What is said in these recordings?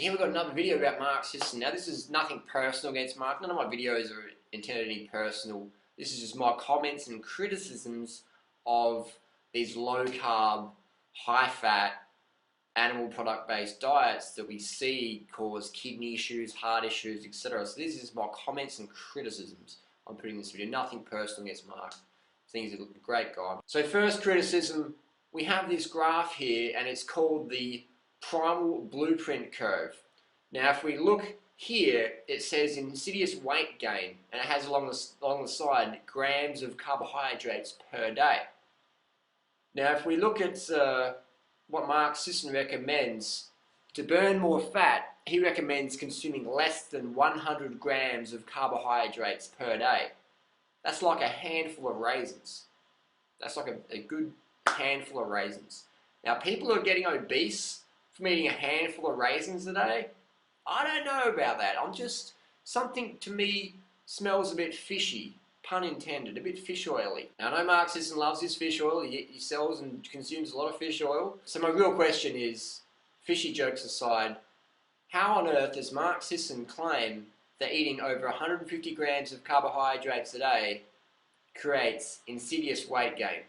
here we've got another video about Mark Sisson. Now this is nothing personal against Mark. None of my videos are intended to be personal. This is just my comments and criticisms of these low carb, high fat, animal product based diets that we see cause kidney issues, heart issues, etc. So this is my comments and criticisms I'm putting in this video. Nothing personal against Mark. I think he's a great guy. So first criticism, we have this graph here and it's called the Primal blueprint curve. Now if we look here, it says insidious weight gain, and it has along the side grams of carbohydrates per day. Now if we look at what Mark Sisson recommends, to burn more fat, he recommends consuming less than 100 grams of carbohydrates per day. That's like a handful of raisins. That's like a good handful of raisins. Now people who are getting obese from eating a handful of raisins a day, I don't know about that. Something to me smells a bit fishy, pun intended, a bit fish oily. Now I know Mark Sisson loves his fish oil, he sells and consumes a lot of fish oil. So my real question is, fishy jokes aside, how on earth does Mark Sisson claim that eating over 150 grams of carbohydrates a day creates insidious weight gain?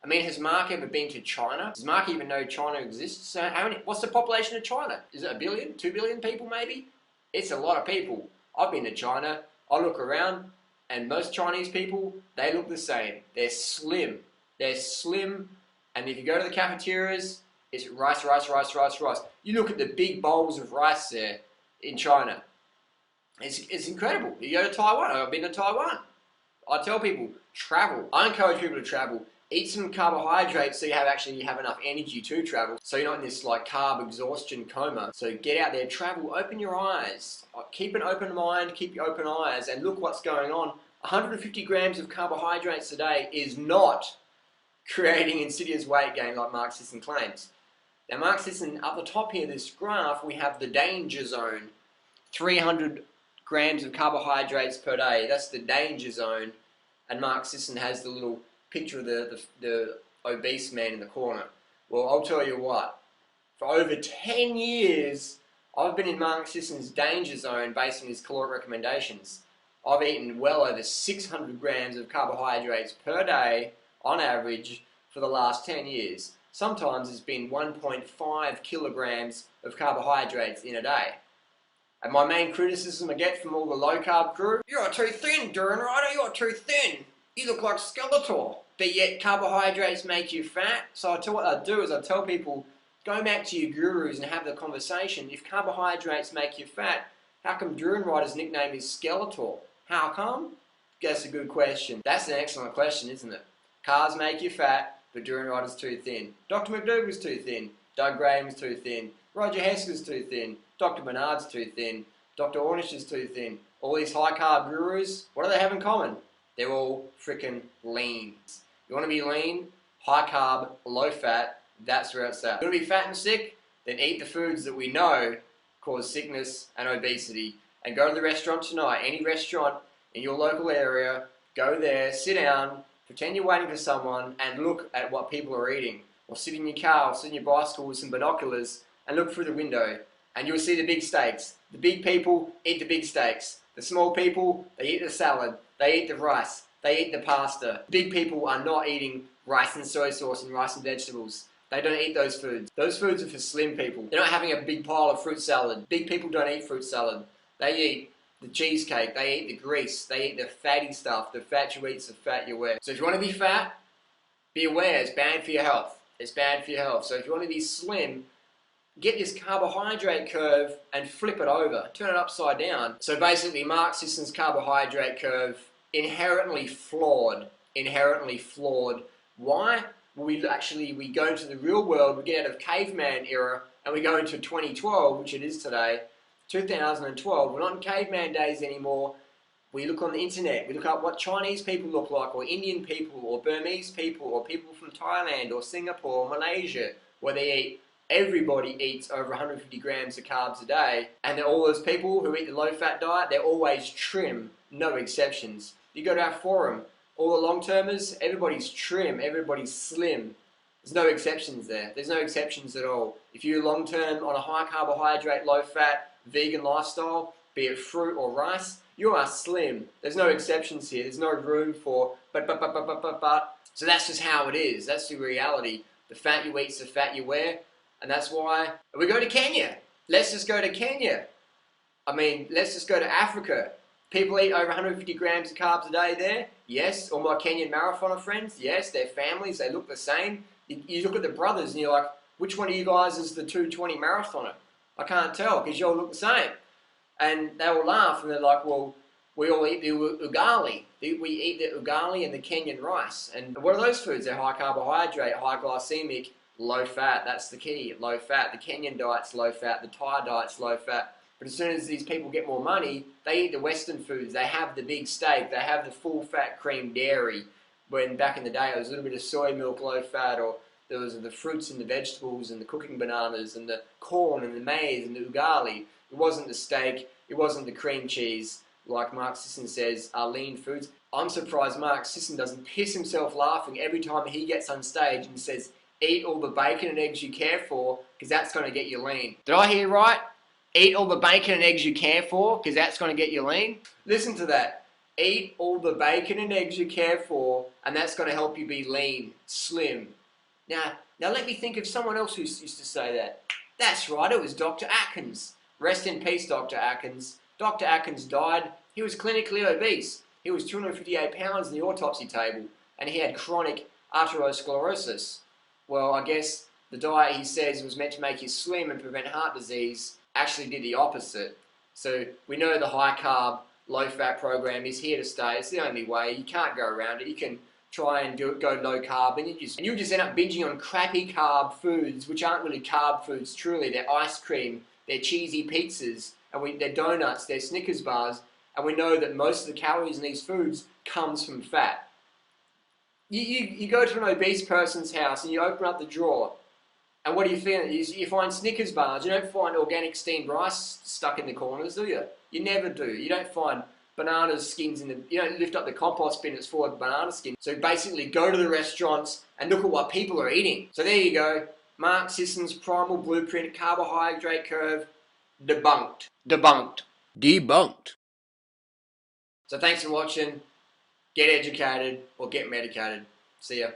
I mean, has Mark ever been to China? Does Mark even know China exists? So what's the population of China? Is it 1 billion, 2 billion people maybe? It's a lot of people. I've been to China, I look around, and most Chinese people, they look the same. They're slim. They're slim, and if you go to the cafeterias, it's rice, rice, rice, rice, rice. You look at the big bowls of rice there in China. It's incredible. You go to Taiwan, I've been to Taiwan. I tell people, travel. I encourage people to travel. Eat some carbohydrates so you have enough energy to travel, so you're not in this like carb exhaustion coma. So get out there, travel, open your eyes, keep an open mind, keep your open eyes, and look what's going on. 150 grams of carbohydrates a day is not creating insidious weight gain like Mark Sisson claims. Now Mark Sisson, up the top here, this graph, we have the danger zone. 300 grams of carbohydrates per day, that's the danger zone. And Mark Sisson has the little picture of the obese man in the corner. Well, I'll tell you what, for over 10 years, I've been in Mark Sisson's danger zone based on his caloric recommendations. I've eaten well over 600 grams of carbohydrates per day, on average, for the last 10 years. Sometimes it's been 1.5 kilograms of carbohydrates in a day. And my main criticism I get from all the low carb crew, "You're too thin, Duran Rider, you're too thin. You look like Skeletor." But yet carbohydrates make you fat. So what I do is I tell people, go back to your gurus and have the conversation. If carbohydrates make you fat, how come Duran Rider's nickname is Skeletor? How come? That's a good question. That's an excellent question, isn't it? Carbs make you fat, but Duran Rider's too thin. Dr. McDougall's too thin. Doug Graham's too thin. Roger Hesker's too thin. Dr. Bernard's too thin. Dr. Ornish is too thin. All these high carb gurus, what do they have in common? They're all freaking lean. You want to be lean, high carb, low fat, that's where it's at. You want to be fat and sick? Then eat the foods that we know cause sickness and obesity. And go to the restaurant tonight, any restaurant in your local area, go there, sit down, pretend you're waiting for someone, and look at what people are eating. Or sit in your car, or sit in your bicycle with some binoculars, and look through the window. And you'll see the big steaks. The big people eat the big steaks. The small people, they eat the salad. They eat the rice. They eat the pasta. Big people are not eating rice and soy sauce and rice and vegetables. They don't eat those foods. Those foods are for slim people. They're not having a big pile of fruit salad. Big people don't eat fruit salad. They eat the cheesecake. They eat the grease. They eat the fatty stuff. The fat you eat's the fat you wear. So if you want to be fat, be aware it's bad for your health. It's bad for your health. So if you want to be slim, get this carbohydrate curve and flip it over. Turn it upside down. So basically Mark Sisson's carbohydrate curve, inherently flawed. Inherently flawed. Why? Well, we go into the real world, we get out of caveman era, and we go into 2012, which it is today, 2012. We're not in caveman days anymore. We look on the internet, we look up what Chinese people look like, or Indian people, or Burmese people, or people from Thailand, or Singapore, or Malaysia, where they eat. Everybody eats over 150 grams of carbs a day, and all those people who eat the low-fat diet, they're always trim, no exceptions. You go to our forum, all the long-termers, everybody's trim, everybody's slim. There's no exceptions there. There's no exceptions at all. If you're long-term on a high carbohydrate, low-fat, vegan lifestyle, be it fruit or rice, you are slim. There's no exceptions here. There's no room for but. So that's just how it is. That's the reality. The fat you eat is the fat you wear. And that's why we go to Kenya. Let's just go to Kenya. I mean, let's just go to Africa. People eat over 150 grams of carbs a day there. Yes. All my Kenyan marathoner friends. Yes. Their families, they look the same. You look at the brothers and you're like, which one of you guys is the 220 marathoner? I can't tell because you all look the same. And they all laugh and they're like, well, we all eat the ugali. We eat the ugali and the Kenyan rice. And what are those foods? They're high carbohydrate, high glycemic, low fat. That's the key, low fat. The Kenyan diet's low fat. The Thai diet's low fat. But as soon as these people get more money, they eat the Western foods. They have the big steak. They have the full fat cream dairy. When back in the day it was a little bit of soy milk, low fat, or there was the fruits and the vegetables and the cooking bananas and the corn and the maize and the ugali. It wasn't the steak. It wasn't the cream cheese. Like Mark Sisson says, are lean foods. I'm surprised Mark Sisson doesn't piss himself laughing every time he gets on stage and says, eat all the bacon and eggs you care for, because that's going to get you lean. Did I hear right? Eat all the bacon and eggs you care for, because that's going to get you lean? Listen to that. Eat all the bacon and eggs you care for, and that's going to help you be lean, slim. Now let me think of someone else who used to say that. That's right, it was Dr. Atkins. Rest in peace, Dr. Atkins. Dr. Atkins died. He was clinically obese. He was 258 pounds in the autopsy table, and he had chronic arteriosclerosis. Well, I guess the diet he says was meant to make you slim and prevent heart disease actually did the opposite. So we know the high carb, low fat program is here to stay. It's the only way. You can't go around it. You can try and go low carb, and you'll just end up binging on crappy carb foods, which aren't really carb foods truly. They're ice cream, they're cheesy pizzas, and they're donuts, they're Snickers bars, and we know that most of the calories in these foods comes from fat. You go to an obese person's house and you open up the drawer, and what do you find? You find Snickers bars. You don't find organic steamed rice stuck in the corners, do you? You never do. You don't find banana skins you don't lift up the compost bin that's full of banana skins. So basically go to the restaurants and look at what people are eating. So there you go. Mark Sisson's Primal Blueprint Carbohydrate Curve debunked. Debunked. So thanks for watching. Get educated or get medicated. See ya.